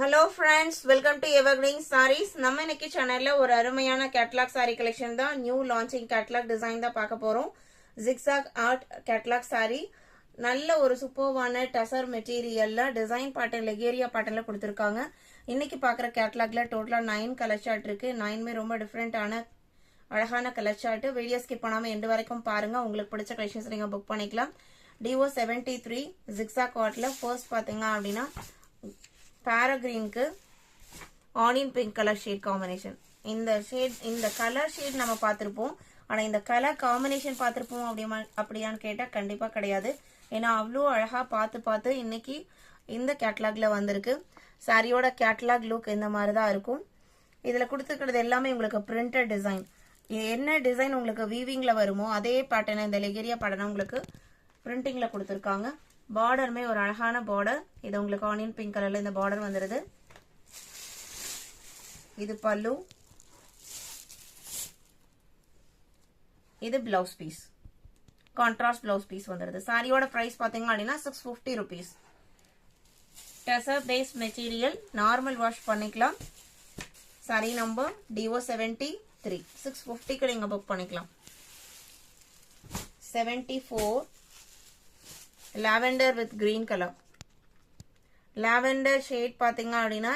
Hello friends, welcome to Evergreen Sarees. நம்ம இன்னைக்கு சேனல்ல ஒரு அருமையான கேட்டலாக் saree collection தான் நியூ லான்ச்சிங் கேட்டலாக் டிசைன் தான் பார்க்க போறோம். zigzag art கேட்டலாக் saree நல்ல ஒரு சூப்பர்வான டசர் மெட்டீரியல்ல டிசைன் பேட்டர்ன் லெகேரியா பேட்டர்ன்ல கொடுத்திருக்காங்க. இன்னைக்கு பார்க்குற கேட்டலாக்ல டோட்டலா 9 கலர் சார்ட் இருக்கு. 9மே ரொம்ப டிஃபரெண்டான அழகான கலர் சார்ட். வீடியோ ஸ்கிப் பண்ணாம எண்ட் வரைக்கும் பாருங்க. உங்களுக்கு பிடிச்ச கலெக்ஷன்ஸ் நீங்க புக் பண்ணிக்கலாம். DO73 zigzag artல ஃபர்ஸ்ட் பாத்தீங்க அப்படினா பாராகிரீனுக்கு onion pink colour shade combination. இந்த கலர் ஷேட் நம்ம பார்த்திருப்போம். ஆனா இந்த கலர் காம்பினேஷன் பார்த்திருப்போம் அப்படியான்னு கேட்டா கண்டிப்பா கிடையாது. ஏன்னா அவ்வளோ அழகா பார்த்து இன்னைக்கு இந்த கேட்டலாக்ல வந்திருக்கு. சாரியோட கேட்டலாக் லுக் இந்த மாதிரி தான் இருக்கும். இதுல கொடுத்துருக்கிறது எல்லாமே உங்களுக்கு பிரிண்டட் டிசைன். என்ன டிசைன் உங்களுக்கு வீவிங்ல வருமோ அதே பேட்டர்ன் இந்த லெகேரியா பேட்டர்ன் உங்களுக்கு பிரிண்டிங்ல கொடுத்துருக்காங்க. பார்டருமே ஒரு அழகான பார்டர். இது உங்களுக்கு ஆனியன் பிங்க் கலர்ல இந்த பார்டர் வந்துருது. இது பல்லு, இது blouse piece, contrast blouse piece வந்துருது. சாரியோட பிரைஸ் பாத்தீங்க அப்படின்னா 650 rupees. Tussar base material, normal wash பண்ணிக்கலாம். சாரி நம்பர் DO73 650க்கு நீங்க புக் பண்ணிக்கலாம். 74 lavender with green color. lavender shade பாத்தீங்க அப்படின்னா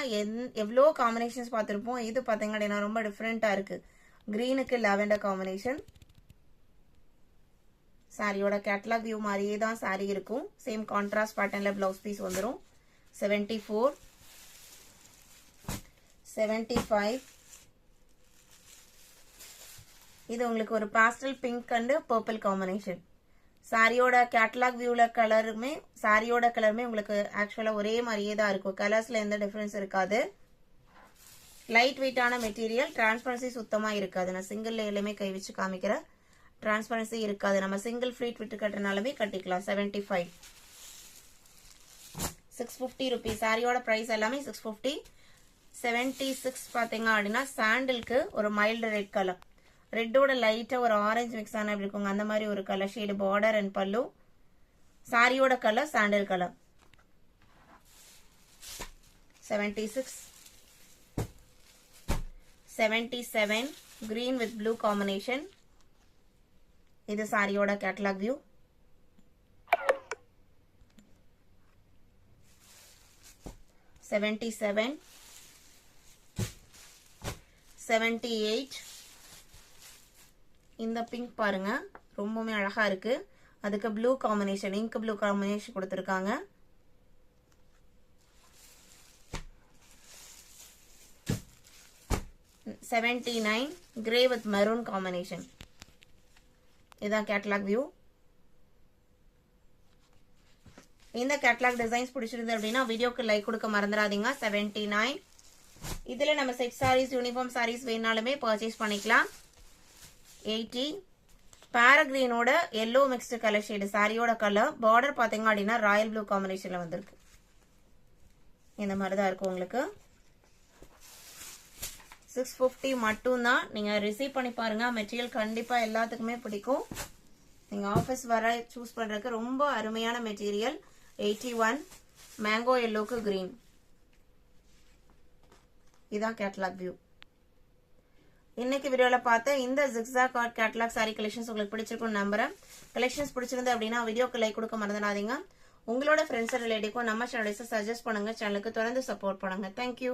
எவ்வளோ காம்பினேஷன்ஸ் பார்த்திருப்போம். இது பாத்தீங்க அப்படின்னா ரொம்ப டிஃப்ரெண்டா இருக்கு. கிரீனுக்கு lavender காம்பினேஷன். சாரியோட கேட்டலாக் வியூ மாதிரியே தான் சாரி இருக்கும். சேம் கான்ட்ராஸ்ட் பேட்டர்ன்ல பிளவுஸ் பீஸ் வந்துடும். 74 75 இது உங்களுக்கு ஒரு pastel pink and purple combination. சாரியோட கேட்டலாக் வியூல சாரியோட கலருமே உங்களுக்கு ஆக்சுவலா ஒரே மாதிரியே தான் இருக்கும். கலர்ஸ்ல எந்த டிஃபரன்ஸ் இருக்காது. லைட் வெயிட்டான மெட்டீரியல், டிரான்ஸ்பரன்சி சுத்தமா இருக்காது. நான் சிங்கிள் லேயர்லயுமே கை வச்சு காமிக்கிற டிரான்ஸ்பரன்சி இருக்காது. நம்ம சிங்கிள் ஃபிளீட் விட்டு கட்டுறனாலுமே கட்டிக்கலாம். 75 650 rupees. சாரியோட பிரைஸ் எல்லாமே 650. 76 பாத்தீங்க அப்படின்னா சாண்டிலுக்கு ஒரு மைல்டு ரெட் கலர். ரெட்டோட லைட்டா ஒரு ஆரஞ்சு மிக்ஸ் ஆன எப்படி இருக்குங்க அந்த மாதிரி ஒரு கலர் ஷேடு பார்டர் அண்ட் பல்லு. சாரியோட colour sandal colour. 76 77 green with blue combination. இது சாரியோட கேட்டலாக் வியூ. 77 78 இந்த பிங்க் பாருங்க ரொம்பவே அழகா இருக்கு. அதுக்கு blue combination, ink blue combination கொடுத்திருக்காங்க. 79 கிரே வித் மெரூன் காம்பினேஷன். இதான் கேட்டலாக் வியூ. இந்த கேட்டலாக் டிசைன்ஸ் பிடிச்சிருந்தது அப்படின்னா வீடியோக்கு லைக் கொடுக்க மறந்துடாதீங்க. 79 இதுல நம்ம செட் சாரீஸ், யூனிஃபார்ம் சாரீஸ் வேணாலுமே பர்ச்சேஸ் பண்ணிக்கலாம். 80 பாராகிரீனோட எல்லோ மிக்ஸ்டு கலர் ஷேடு. சாரியோட கலர் பார்டர் பாத்தீங்க அப்படின்னா ராயல் ப்ளூ காம்பினேஷன்ல வந்திருக்கு. இந்த மாதிரி தான் இருக்கும் உங்களுக்கு. 650 மட்டும் தான். நீங்க ரிசீவ் பண்ணி பாருங்க. மெட்டீரியல் கண்டிப்பா எல்லாத்துக்குமே பிடிக்கும். நீங்க ஆஃபீஸ் வர சூஸ் பண்றதுக்கு ரொம்ப அருமையான மெட்டீரியல். 81 மேங்கோ எல்லோக்கு கிரீன். இதான் கேட்டலாக் வியூ. இன்னைக்கு வீடியோல பார்த்த இந்த zigzag art catalogue sari collections உங்களுக்கு பிடிச்சிருக்கும் நம்புறேன். கலெக்ஷன்ஸ் பிடிச்சிருந்து அப்படின்னா வீடியோக்கு லைக் கொடுக்க மறந்துடாதீங்க. உங்களோட ஃப்ரெண்ட்ஸ் ரிலேட்டிவ்க்கும் நம்ம சேனலை சஜஸ்ட் பண்ணுங்க. சேனலுக்கு தொடர்ந்து சப்போர்ட் பண்ணுங்க. தேங்க்யூ.